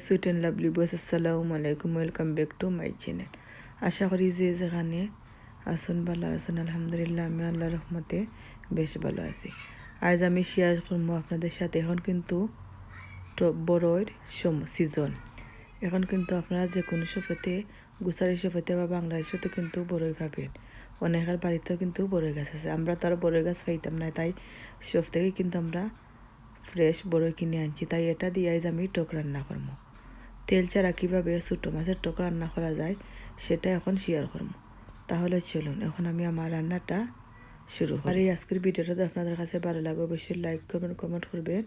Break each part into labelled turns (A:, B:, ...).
A: Sweet and lovely boys, আসসালামু আলাইকুম, welcome back to my channel. আশা করি যে যেখানে আসুন ভালো আছেন। আলহামদুলিল্লাহ আমি আল্লাহর রহমতে বেশ ভালো আছি। আজ আমি শেয়ার করবো আপনাদের সাথে, এখন কিন্তু বড়ইর সিজন। এখন কিন্তু আপনারা যে কোনো শপেতে, গুছারি শপেতে বা বাংলাদেশেতে কিন্তু বড়ই পাবেন। অনেকের বাড়িতেও কিন্তু বড়ই গাছ আছে। আমরা তো আর বড়ই গাছ পাইতাম না, তাই শপ থেকে কিন্তু আমরা ফ্রেশ বড়ই কিনে আনছি। তাই এটা দিয়ে আজ আমি টক রান্না করবো। তেল ছাড়া কীভাবে ছোটো মাছের টক রান্না করা যায় সেটা এখন শেয়ার করবো। তাহলে চলুন এখন আমি আমার রান্নাটা শুরু করি। আর এই আজকের ভিডিওটা আপনাদের কাছে ভালো লাগে অবশ্যই লাইক করবেন, কমেন্ট করবেন,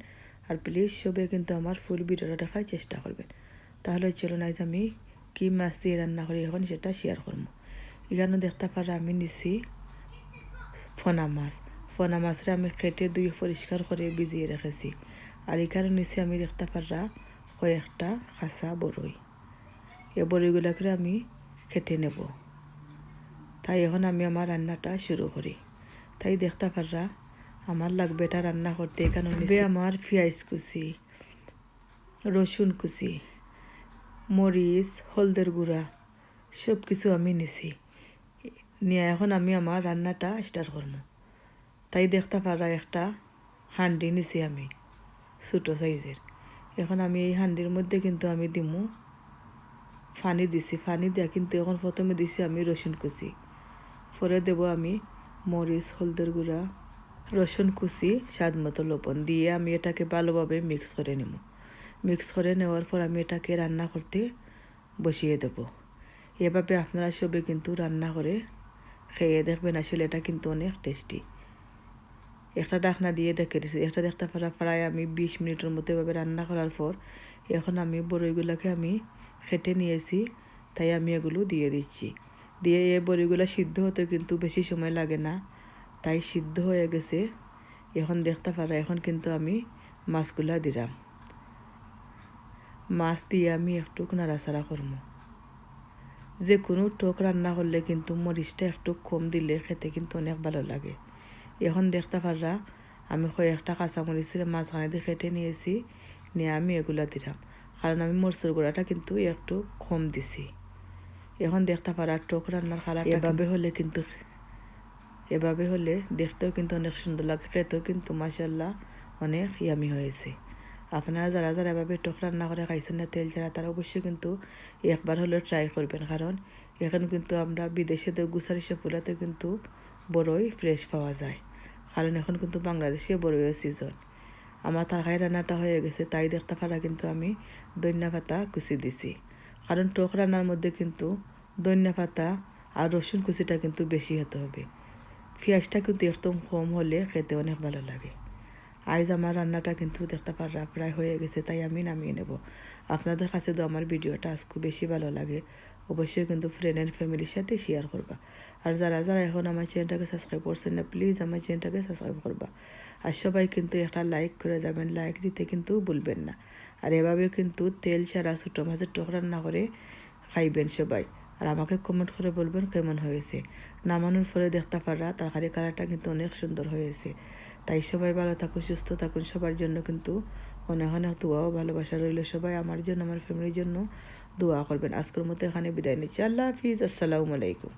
A: আর প্লিজ সবাই কিন্তু আমার ফুল ভিডিওটা দেখার চেষ্টা করবেন। তাহলে চলুন আজ আমি কী মাছ দিয়ে রান্না করি এখন সেটা শেয়ার করবো। এখানে দেখতে পারা আমি নিছি ফনা মাছ। ফনা মাছরে আমি কেটে দুই পরিষ্কার করে ভিজিয়ে রেখেছি। আর এখানে নিচে আমি দেখতে পারা কয়েকটা কাঁচা বড়ই। এই বড়ইগুলোকে আমি কেটে নেব। তাই এখন আমি আমার রান্নাটা শুরু করি। তাই দেখতে পারা আমার লাগবে এটা রান্না করতে। এখানে নিচে আমার পেঁয়াজ কুচি, রসুন কুচি, মরিচ, হলদের গুঁড়া সব কিছু আমি নিছি নিয়ে এখন আমি আমার রান্নাটা স্টার্ট করবো। তাই দেখতে পারা একটা হাঁডি নিছি আমি ছোটো সাইজের। এখন আমি এই হাঁডির মধ্যে কিন্তু আমি দিমু পানি দিছি। পানি দেওয়া কিন্তু এখন প্রথমে দিছি আমি রসুন কুচি, পরে দেব আমি মরিচ, হলদের গুঁড়া, রসুন কুচি, স্বাদ মতো লবণ দিয়ে আমি এটাকে ভালোভাবে মিক্স করে নেব। মিক্স করে নেওয়ার পর আমি এটাকে রান্না করতে বসিয়ে দেব। এভাবে আপনারা সবে কিন্তু রান্না করে খেয়ে দেখবেন, আসলে এটা কিন্তু অনেক টেস্টি। একটা ঢাকনা দিয়ে ডেকে দিছি। একটা দেখতে পারা প্রায় আমি 20 মিনিটের মতো এভাবে রান্না করার পর এখন আমি বড়ইগুলোকে আমি কেটে নিয়েছি, তাই আমি এগুলো দিয়ে দিচ্ছি। দিয়ে এই বড়িগুলো সিদ্ধ হতে কিন্তু বেশি সময় লাগে না, তাই সিদ্ধ হয়ে গেছে। এখন দেখতে পারা এখন কিন্তু আমি মাছগুলা দিলাম। মাছ দিয়ে আমি একটু নাড়াচাড়া করবো। যে কোনো টক রান্না করলে কিন্তু মরিচটা একটু কম দিলে খেতে কিন্তু অনেক ভালো লাগে। এখন দেখতে পারা আমি কয়েকটা কাঁচামরিচের মাঝখানে দিয়ে কেটে নিয়েছি, নিয়ে আমি এগুলো দিলাম, কারণ আমি মরিচের গুঁড়াটা কিন্তু একটু কম দিছি। এখন দেখতে পারা টক রান্নার কালার এভাবে হলে দেখতেও কিন্তু অনেক সুন্দর লাগে, খেতেও কিন্তু মাশাআল্লাহ অনেক ইয়ামি হয়েছে। আপনারা যারা যারা এভাবে টক রান্না করে খাইছেন না তেল ছাড়া, তারা অবশ্যই কিন্তু একবার হলেও ট্রাই করবেন। কারণ এখন কিন্তু আমরা বিদেশেতে গুছারি সবগুলোতে কিন্তু বড়ই ফ্রেশ পাওয়া যায়, কারণ এখন কিন্তু বাংলাদেশে বড়ইয়ের সিজন। আমার তরকারি রান্নাটা হয়ে গেছে, তাই দেখতে পারা কিন্তু আমি ধনিয়া পাতা কুচি দিছি, কারণ টক রান্নার মধ্যে কিন্তু ধনিয়া পাতা আর রসুন কুচিটা কিন্তু বেশি হতে হবে। পেঁয়াজটা কিন্তু একদম কম হলে খেতে অনেক ভালো লাগে। আজ আমার রান্নাটা কিন্তু দেখতে পারা প্রায় হয়ে গেছে, তাই আমি নামিয়ে নেব। আপনাদের কাছে তো আমার ভিডিওটা আজকে বেশি ভালো লাগে অবশ্যই কিন্তু ফ্রেন্ড অ্যান্ড ফ্যামিলির সাথে শেয়ার করবা। আর যারা যারা এখন আমার চ্যানেলটাকে সাবস্ক্রাইব করছেন না, প্লিজ আমার চ্যানেলটাকে সাবস্ক্রাইব করবা। আর সবাই কিন্তু একটা লাইক করে যাবেন, লাইক দিতে কিন্তু ভুলবেন না। আর এভাবে কিন্তু তেল ছাড়া ছোটো মাছের টক রান্না করে খাইবেন সবাই। আর আমাকে কমেন্ট করে বলবেন কেমন হয়েছে। নামানোর পরে দেখতে পারা তরকারি কালারটা কিন্তু অনেক সুন্দর হয়েছে। তাই সবাই ভালো থাকুন, সুস্থ থাকুন। সবার জন্য কিন্তু অনেক অনেক দোয়া ও ভালোবাসা রইল। সবাই আমার জন্য, আমার ফ্যামিলির জন্য দোয়া করবেন। আজকের মতো এখানে বিদায় নিচ্ছি। আল্লাহ হাফিজ, আসসালামু আলাইকুম।